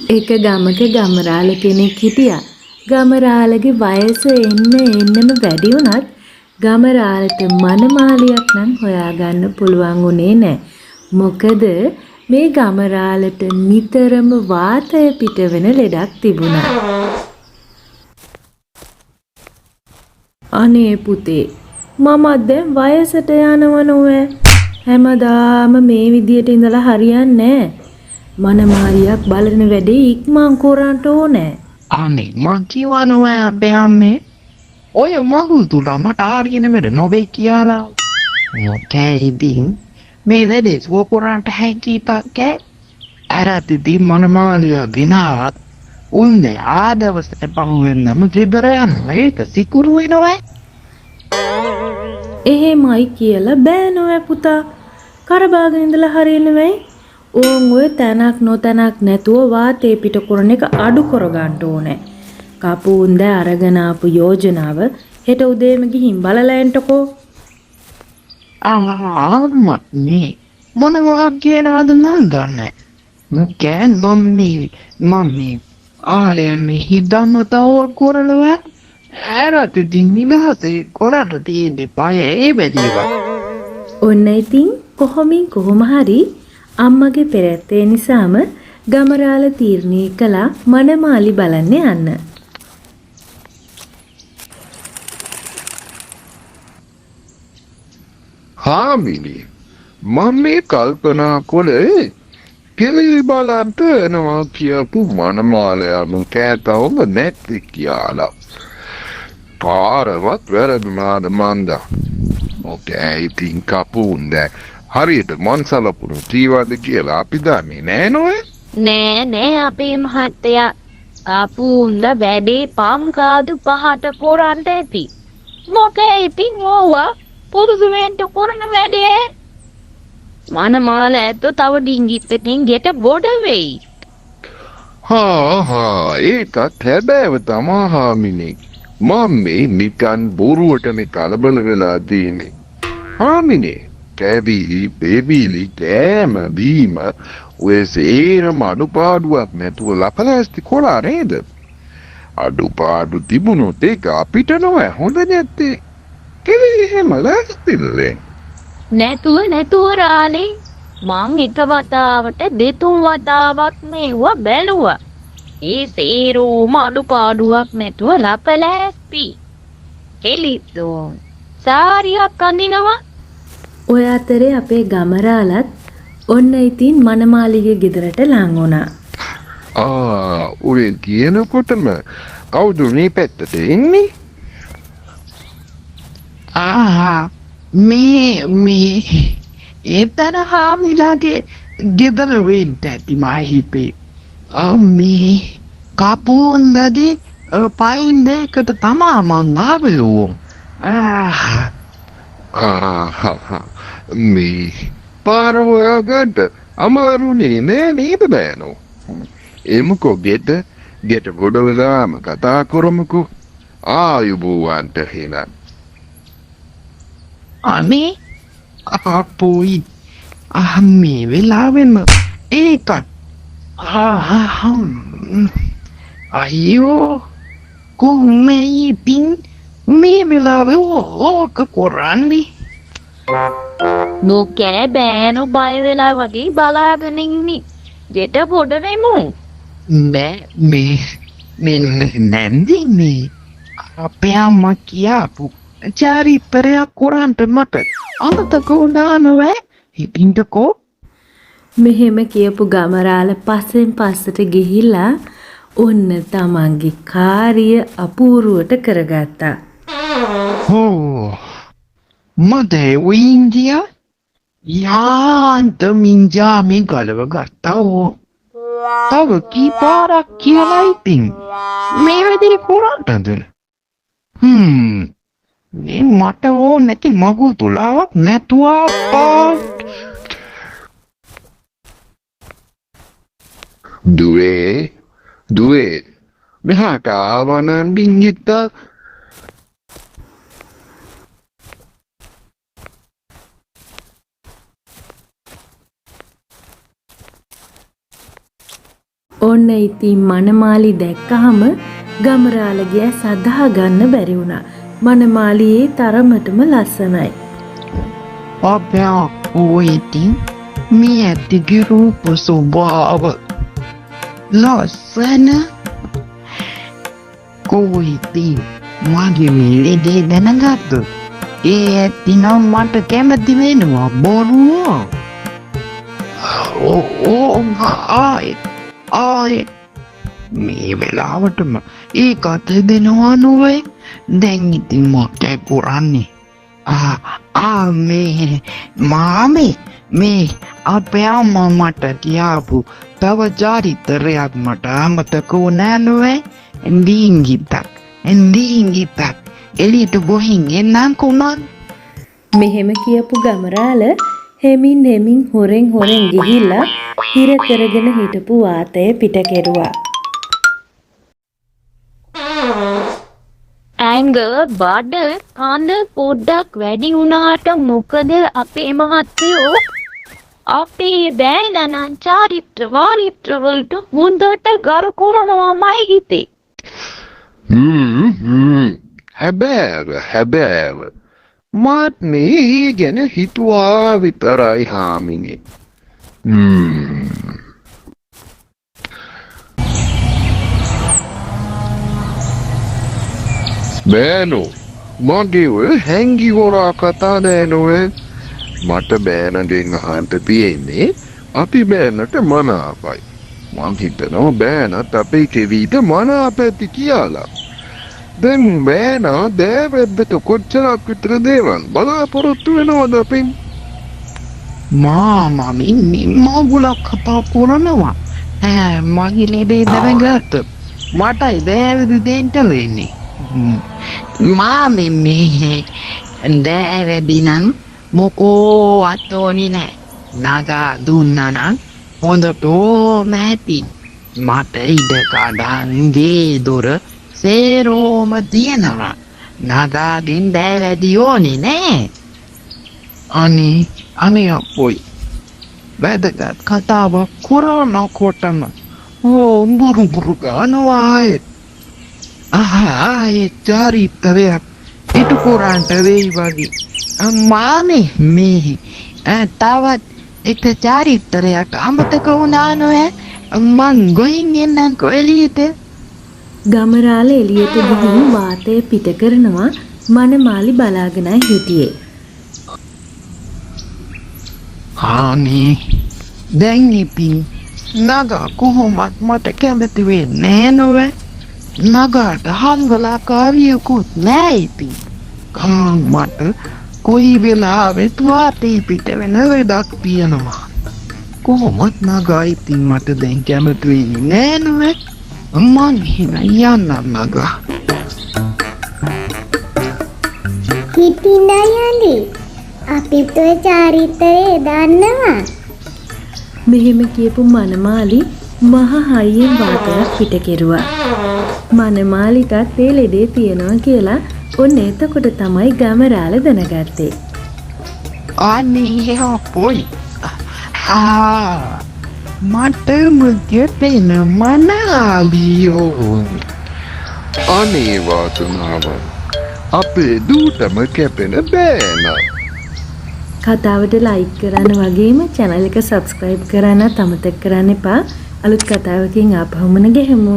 එක ගමක ගමරාල කෙනෙක් හිටියා. ගමරාලගේ වයස එන්නම වැඩි වුණත් ගමරාලට මනමාලියක් නම් හොයාගන්න පුළුවන් වුණේ නැහැ. මොකද මේ ගමරාලට නිතරම වාතය පිටවෙන ලෙඩක් තිබුණා. අනේ පුතේ මමත් දැන් වයසට යනව නෝෑ. හැමදාම මේ විදියට ඉඳලා හරියන්නේ නැහැ. මනමාලියක් බලන වැඩේ ඉක්මන් කරන්න ඕනේ. අනේ මං කියවනවා අපේ අම්මේ ඔය මගුල් තුලා මට ආරියන වැඩ නොවේ කියලා. මොකෑ ඉතින් මේ වැඩේ සුවපුරන්ට හැකිපක්කෑ ඇරතිති මනමාලිය ගෙනාවත් උන්නේ ආදවසට පහුවෙන්නම ත්‍රිබර යනවා. ඒක සිකුරු වෙනවා. එහෙමයි කියලා බෑ නෝෑ පුතා. කරබාගෙන ඉඳලා හරියන්නේ වෙයි. ඕන් ඔය තැනක් නොතැනක් නැතුව වාතේ පිට කරන එක අඩු කරගන්න ඕනේ. කපුුන්ද අරගෙන ආපු යෝජනාව හෙට උදේම ගිහින් බලලා එන්නකෝ. අම්මත් මේ මොනවා කියනවද නම් දන්නේ. මොකෑ මම්මී ආලයන්නේ හිතන්න තව කරලවා ඇරතිතින් නිදහසේ කොරට තියෙන්නේ පය ඒ බැදීවා. ඔන්න ඉතින් කොහොම හරි අම්මගේ පෙරැත්තේ නිසාම ගමරාල තීරණය කළා මනමාලි බලන්න යන්න. හාමිනේ මම මේ කල්පනා කළේ කෙලි බලන්ට එනවා කියපු මනමාලයම කෑතවම නැති කියලා. පාරවත් වැරදුනාද මන්දා. ඕකේ ඉතින් කපුන් දැන් හරියට මන් සලපුණු ජීවද කියලා අපි දන්නේ නෑ නෝය. නෑ අපේ මහත්තයා. අපුන්ද වැඩේ පම් කාදු පහට කොරන්ට ඇති. මොකෑ ඉතින් ඕවා පුරුදු වෙන්න කරන වැඩේ. මනමාල ඇත්තෝ තව ඩිංගිත්තකින් ගෙට බොඩ වෙයි. හා ඒකත් හැබෑව තමා හාමිනේ. මම මේ නිකන් බොරුවටනේ කලබල වෙලා තියෙන්නේ. හාමිනේ කැබී බේබීලි කෑම බීම ඔය සේරම අඩුපාඩුවක් නැතුව ලපලෑස්ති කොලා නේද? අඩුපාඩු තිබුණොත් ඒක අපිට නොවැ හොඳ නැත්තේ. කෙලි එහෙම ලෑස්තිල්ලේ. නැතුව රාලේ. මං එක වතාවට දෙතුන් වතාවක් මේවා බැලුවා. ඒ සේරෝම අඩුපාඩුවක් නැතුව ලපලෑස්ති. කෙලිද්දෝ සාරියක් අඳිනවා. ඔය අතරේ අපේ ගමරාලත් ඔන්න ඉතින් මනමාලිගේ ගෙදරට ලං වුණා. ඔය කියනකොටම කවුද මේ පැත්තට එන්නේ? මේ එතන හාමිලාගේ ගෙදර වෙන්න ඇති මහිපේ. මේ කපුන්දදී පයින් දෙකට තමා මං ආවයෝ. මේ පාර හොයාගන්න අමාරුනේ නෑ නේද බෑනෝ. එමුකෝ ගෙට ගොඩ වෙලාම කතා කරමුකෝ. ආයුබෝවන්ට හෙනම්. අනේ අපෝයි මේ වෙලාවෙම ඒකත් අයියෝ කොහොමයි ඉතින් මේ වෙලාවෙ ඕක කරන්නේ? නොකෑ බෑනෝ බය වෙලා වගේ බලාගෙන ඉන්නේ. ගෙට පොඩ වෙමු. මේ නැන්දින්නේ අපේ අම්මා කියාපු චාරිත්‍රයක් කරන්ට මට අමතක වුණා නෑ. හිටින්ටකෝ. මෙහෙම කියපු ගමරාල පස්සෙන් පස්සට ගිහිල්ලා ඔන්න තමන්ගේ කාර්ය අපූරුවට කරගත්තා. මද ඉන්දියා යාන්තමින් ජාමේ ගලව ගත්තා. තව කී පාරක් කියලා ඉතින් මේ වැඩේ කරන්නද? මේ මට ඕන නැති මගුල් තුලාවක් නැතුවා. දුවේ මෙහා කාවනන් බින්ජිත්තා. ඔන්න ඉතින් මනමාලි දැක්කහම ගමරාලගේ සදහා ගන්න බැරි වුණා. මනමාලි ඒ තරමටම ලස්සනයි. අපේ ඔයිතින් මේ ඇතිගේ රූප ස්වභාව ලස්සන කොයිතින් මගේ මිලේ දැනගත්තු ඒ ඇතිනම් මට කැමති වෙනවා බොරුව. ආයෙ මේ වෙලාවටම ඒ කත දෙනවා නොවේ. දැන් ඉතින් මොකද කරන්නේ? මේ අපේ අම්මා මට කියාපු තව චරිතරයක් මට අමතක වුණා නොවේ. එන්ඩීංගිතක් එළියට ගොහින් එන්නම් කුමන්. මෙහෙම කියපු ගමරාල හෙමින් හොරෙන් ගිහිල්ලා හිර කරගෙන හිටපු වාතය පිට කෙරුවා. ඇඟ බඩ කඳ පොඩ්ඩක් වැඩි වුණාට මොකද අපේ මහත්තයෝ අපේ බෑනනම් චාරිත්‍ර වාරිත්‍ර වලට හොඳට ගරු කරනවාමයි හිතේ. හැබෑව මාත් මේ ගැන හිතුවා විතරයි හාමිනේ. බෑනෝ මගේ ඔය හැංගි හොරා කතා නෑ නොවේ. මට බෑනගෙන් අහන්න තියෙන්නේ අපි බෑනට මනාපයි. මං හිතනවා බෑනත් අපේ කෙරීට මනාප ඇති කියලා. දැන් බෑනා දෑවැද්දට කොච්චරක් විතර දේවල් බලාපොරොත්තු වෙනවද අපෙන්? මාමින් මගුලක් කතා කරනවා. මගේ ලෙඩේ දැනගත්ත මටයි දෑවැදි දෙන්න වෙන්නේ. මාමින් මේ දෑවැදි නම් මොකෝ අතෝනි නෑ. නගා දුන්නා නම් හොඳටම ඇති. මට ඉඩ කඩන්ගේ දොර සේරෝම තියෙනවා. නගාගෙන් දෑවැදි ඕනේ නෑ. අනේ අපොයි වැදගත් කතාවක් කරනකොටම බුරු ගන්නවා ආයෙත් චරිතරයක් ඉටු කරන්ට වෙයි වගේ. මාමේ මේ තවත් එක චරිතරයක් අමතක වුණා නොවේ. මං ගොයින් එන්නම්කෝ එළියට. ගමරාල එළියට ගිහින් වාතය පිට කරනවා. මනමාලි බලාගෙනයි හිටියේ. අනේ දැන් ඉතින් නගා කොහොමත් මට කැමති වෙන්නේ නොවේ. නගාට හංගලාකාරියකුත් නෑ ඉතින්. මට කොයි වෙලාවෙත් වාතේ පිට වෙන වැඩක් තියෙනවා. කොහොමත් නගා ඉතින් මට දැන් කැමති වෙන්නේ නෑ නොවේ. මං එහෙම යන්නම් නගා. හිටින්න යන්නේ අපිත් ඔය චාරිත්‍රයේ දන්නවා. මෙහෙම කියපු මනමාලි මහ හයියෙන් වාතයක් පිට කෙරුවා. මනමාලිටත් ඒ ලෙඩේ තියනවා කියලා ඔන්න එතකොට තමයි ගමරාල දැනගත්තේ. අනේ අපොයි මට මුගෙතෙන මනාලියෝ. අනේ වාසනාව අපේ දූටම කැපෙන බෑනා. කතාවට ලයික් කරන්න වගේම channel එක subscribe කරන්න අමතක කරන්න එපා. අලුත් කතාවකින් ආපහුම ගෙහමු.